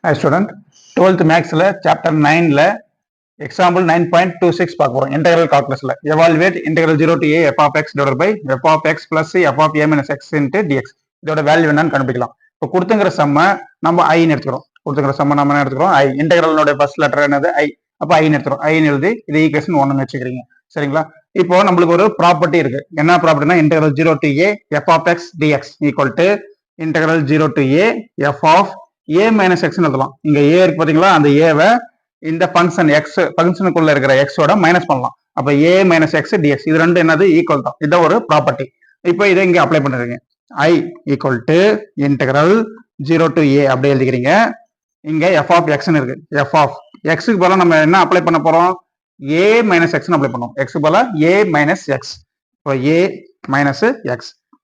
Hi student, 12th Maths chapter 9 example 9.26 பார்க்க போறோம். Integral calculus evaluate integral 0 to a f of x divided by f of x plus f of a minus x into dx. இதோட value என்னன்னு கண்டுபிடிக்கலாம். இப்போ கொடுத்துங்கிற சம்ம நம்ம ஐன்னு எடுத்துக்கிறோம். கொடுத்துங்கிற சம்ம நம்ம என்ன எடுத்துக்கிறோம்? ஐ. இன்டெகிரலோட ஃபர்ஸ்ட் லெட்டர் என்னது? ஐ. அப்போ ஐன்னு எடுத்துக்கிறோம். ஐன்னு எழுதி இது ஈக்குவேஷன் 1ன்னு வச்சுக்கிறீங்க. சரிங்களா? இப்போ நம்மளுக்கு ஒரு ப்ராப்பர்ட்டி இருக்கு. என்ன ப்ராப்பர்ட்டினா integral 0 to a f of x dx equal to integral 0 to a f of a minus x எழுதலாம். இங்க a இருக்கு பாத்தீங்களா, அந்த a-வை இந்த ஃபங்க்ஷன் x ஃபங்க்ஷனுக்குள்ள இருக்கிற x ஓட மைனஸ் பண்ணலாம். அப்ப a minus x dx இது ரெண்டு என்னது ஈக்குவல் தான். இத ஒரு ப்ராப்பர்ட்டி. இப்போ இதை இங்க அப்ளை பண்ணுறீங்க. i equal to integral 0 to a அப்படி எழுதிக்கிறீங்க. இங்க f of x இருக்கு. f of x க்கு பதிலா நம்ம என்ன அப்ளை பண்ண போறோம்? a minus x அப்ளை பண்ணுவோம். x க்கு பதிலா a minus x. இப்போ a minus x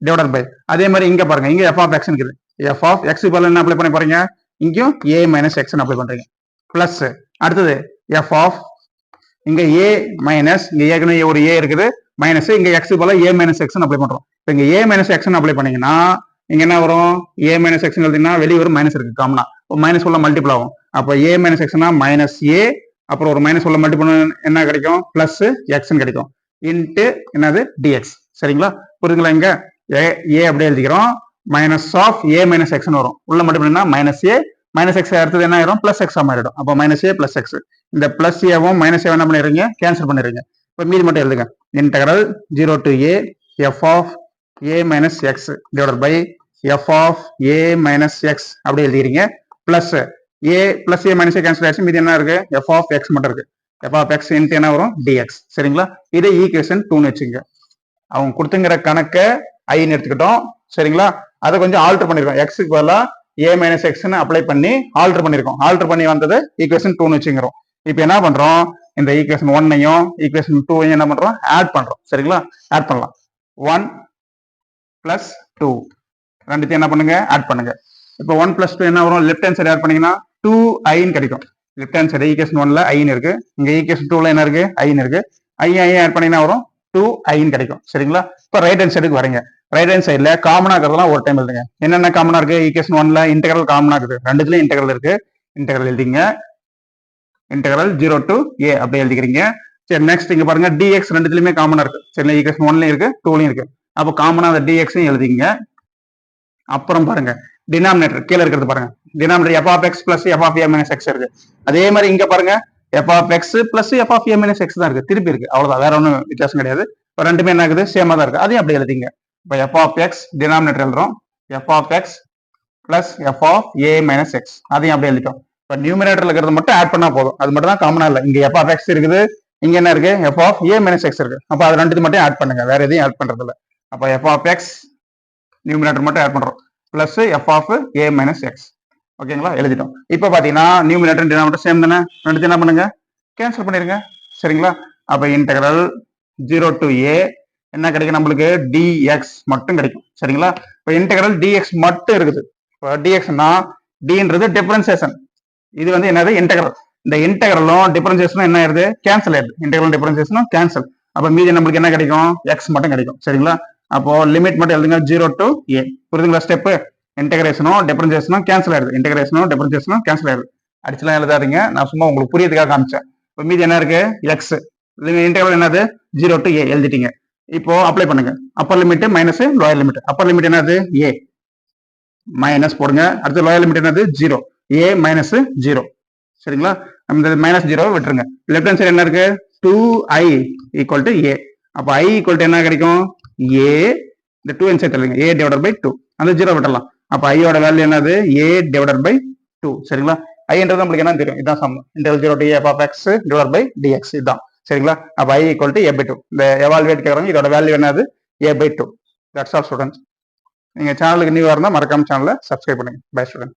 divided by அதே மாதிரி இங்க பாருங்க, இங்க f of x இருக்குது. f of x க்கு பதிலா என்ன அப்ளை பண்ண போறீங்க? இங்கேயும் a minus x அப்ளை பண்றீங்க. பிளஸ் அடுத்தது f of இங்க a minus இங்க ஏற்கனவே ஒரு a இருக்குது மைனஸ் இங்க x க்கு பதிலா a minus x அப்ளை பண்றோம். இப்போ இங்க a minus x அப்ளை பண்ணீங்கன்னா இங்க என்ன வரும்? a minus x எழுதினா வெளிய ஒரு மைனஸ் இருக்கு காமனா. மைனஸ் உள்ள மல்டிபிள் ஆகும். அப்ப a minus x னா மைனஸ் a அப்புறம் ஒரு மைனஸ் உள்ள மல்டிபிள் என்ன கிடைக்கும்? பிளஸ் x கிடைக்கும். இன்ட்டு என்னது? dx. சரிங்களா? புரியுதுங்களா? இங்க a அப்படியே எழுதிக்கிறோம். மைனஸ் ஆஃப் a மைனஸ் எக்ஸ்னு வரும். உள்ள மல்டிபிள்னா மைனஸ் a மைனஸ் எக்ஸ் அடுத்தது என்ன ஆயிரும்? பிளஸ் எக்ஸ் மாறிடும். அப்போ மைனஸ் a பிளஸ் எக்ஸ். இந்த பிளஸ் ஏவும் மைனஸ் ஏவும் என்ன பண்ணிடுறீங்க? கேன்சல் பண்ணிடுறீங்க. இப்போ மீதி மட்டும் எழுதுங்க. Integral 0 to a f of a minus x divided by f of a minus x அப்படி எழுதிக்கிறீங்க. Plus a plus a minus a cancel ஆயிடுச்சு. மீதி என்ன இருக்கு? f of x மட்டும் இருக்கு. f of x இன்ட்டு என்ன வரும்? dx. சரிங்களா? இதை ஈக்குவேஷன் 2ன்னு வச்சுங்க. அவங்க கொடுத்துங்கிற கணக்கை ஐன்னு எடுத்துக்கிட்டோம். சரிங்களா? அதை கொஞ்சம் ஆல்டர் பண்ணிருக்கோம். எக்ஸுக்கு பதிலா a மைனஸ் எக்ஸ்ன்னு அப்ளை பண்ணி ஆல்டர் பண்ணிருக்கோம். ஆல்டர் பண்ணி வந்தது ஈக்குவேஷன் 2ன்னு வச்சுக்கிறோம். இப்போ என்ன பண்றோம்? இந்த ஈக்குவேஷன் 1ஐயும் ஈக்குவேஷன் 2ஐயும் என்ன பண்றோம்? ஆட் பண்றோம். சரிங்களா? ஆட் பண்ணலாம். 1 பிளஸ் 2 ரெண்டுத்தையும் என்ன பண்ணுங்க? ஆட் பண்ணுங்க. இப்போ 1 பிளஸ் 2 என்ன வரும்? லெஃப்ட் ஹேண்ட் சைடு ஆட் பண்ணீங்கன்னா 2i கிடைக்கும். லெஃப்ட் ஹேண்ட் சைடு ஈக்குவேஷன் 1ல ஐன்னு இருக்கு. இங்க ஈக்குவேஷன் 2ல என்ன இருக்கு? ஐன்னு இருக்கு. ஐ ஆட் பண்ணீங்கன்னா வரும் 2i கிடைக்கும். சரிங்களா? இப்போ ரைட் ஹேண்ட் சைடுக்கு வரீங்க. ரைட் ஹேண்ட் சைடுல காமனா இருக்கிறதெல்லாம் ஒரு டைம் எழுதுங்க. என்னென்ன காமனா இருக்கு? ஈக்குவேஷன் 1ல இன்டெகிரல் காமனா இருக்குது. ரெண்டுத்துலயும் இன்டெகிரல் இருக்கு. இன்டெகிரல் எழுதிங்க. இன்டெகிரல் 0 to a அப்படி எழுதிக்கிறீங்க. சரி, நெக்ஸ்ட் இங்க பாருங்க, dx ரெண்டுத்துலயுமே காமனா இருக்கு. சரி, ஈக்குவேஷன் 1லயும் இருக்கு 2லயும் இருக்கு. அப்போ காமனா அந்த dx எழுதிங்க. அப்புறம் பாருங்க, டினாமினேட்டர் கீழே இருக்கிறது பாருங்க. Denominator f of x plus f of a minus x இருக்கு. அதே மாதிரி இங்க பாருங்க, f of x plus f of a minus x தான் இருக்கு. திருப்பி இருக்கு. அவ்வளவுதான், வேற ஒன்றும் வித்தியாசம் கிடையாது. இப்போ ரெண்டுமே என்ன ஆகுது? சேமா தான் இருக்கு. அதையும் அப்படி எழுதிங்க. இப்போ f of x டினாமினேட்டர் எழுதுறோம். f of x plus f of a minus x அதையும் அப்படியே எழுதிட்டோம். இப்போ நியூமினேட்டர்ல இருக்கிறது மட்டும் ஆட் பண்ணா போதும். அது மட்டும் தான் காமனா இல்லை. இங்க f of x இருக்குது, இங்க என்ன இருக்கு? f of a minus x இருக்கு. அப்போ அது ரெண்டு மட்டும் ஆட் பண்ணுங்க, வேற எதையும் ஆட் பண்றது இல்லை. அப்போ f of x நியூமினேட்டர் மட்டும் ஆட் பண்றோம். Plus f of a minus x. ஓகேங்களா? எழுதிட்டோம். இப்போ பாத்தீங்கன்னா நியூமினேட்டர் டினாமினேட்டர் சேம் தானே? ரெண்டுத்தையும் என்ன பண்ணுங்க? கேன்சல் பண்ணிருங்க. சரிங்களா? அப்போ இன்டெகிரல் 0 to a என்ன கிடைக்கும்? நம்மளுக்கு dx மட்டும் கிடைக்கும். சரிங்களா? இப்போ இன்டெகிரல் dx மட்டும் இருக்குது. இப்போ dxனா dன்றது டிஃபரன்சியேஷன். இது வந்து என்னது? இன்டெகிரல். இந்த இன்டெகிரலும் டிஃபரன்சியேஷனும் என்ன ஆயிருது? கேன்சல் ஆயிருது. இன்டெகிரல் டிஃபரன்சியேஷனும் கேன்சல். அப்போ மீதி நம்மளுக்கு என்ன கிடைக்கும்? x மட்டும் கிடைக்கும். சரிங்களா? அப்போ லிமிட் மட்டும் எழுதுங்க. 0 to a. புரியுதுங்களா? ஸ்டெப் இன்டெகிரேஷனும் டிஃபரன்சியேஷனும் கேன்சல் ஆயிருது. இன்டெகிரேஷனும் டிஃபரன்சியேஷனும் கேன்சல் ஆயிருது. அடிச்சுலாம் எழுதாதீங்க, நான் சும்மா உங்களுக்கு புரியதுக்காக காமிச்சேன். இப்போ மீதி என்ன இருக்கு? x. இன்டெகிரல் என்னது? 0 to a எழுதிட்டீங்க. இப்போ அப்ளை பண்ணுங்க. Upper limit minus lower limit. Upper limit என்னது? a மைனஸ் போடுங்க. அடுத்து லோயர் லிமிட் என்னது? 0. a minus 0. சரிங்களா? இந்த மைனஸ் 0 விட்டுருங்க. லெஃப்ட் ஹேண்ட் சைடு என்ன இருக்கு? 2i equal to a. அப்போ i ஈக்குவல் டு என்ன கிடைக்கும்? a இந்த 2 ஹேண்ட் சைடு தள்ளுங்க. a divided by 2. அந்த 0 விட்டுறலாம். அப்போ i யோட வேல்யூ என்னது? a divided by 2. சரிங்களா? iன்றது நம்மளுக்கு என்ன தெரியும்? இதான் sum. Integral 0 to a f of x divided by dx இதுதான். சரிங்களா? அப்போ i equal to a by 2. இந்த எவால்வேட் கேட்குறாங்க, இதோட வேல்யூ என்னது? a by 2. That's all students. நீங்க சேனலுக்கு நியூவா இருந்தால் மறக்காம சேனலை சப்ஸ்கிரைப் பண்ணுங்க. Bye student.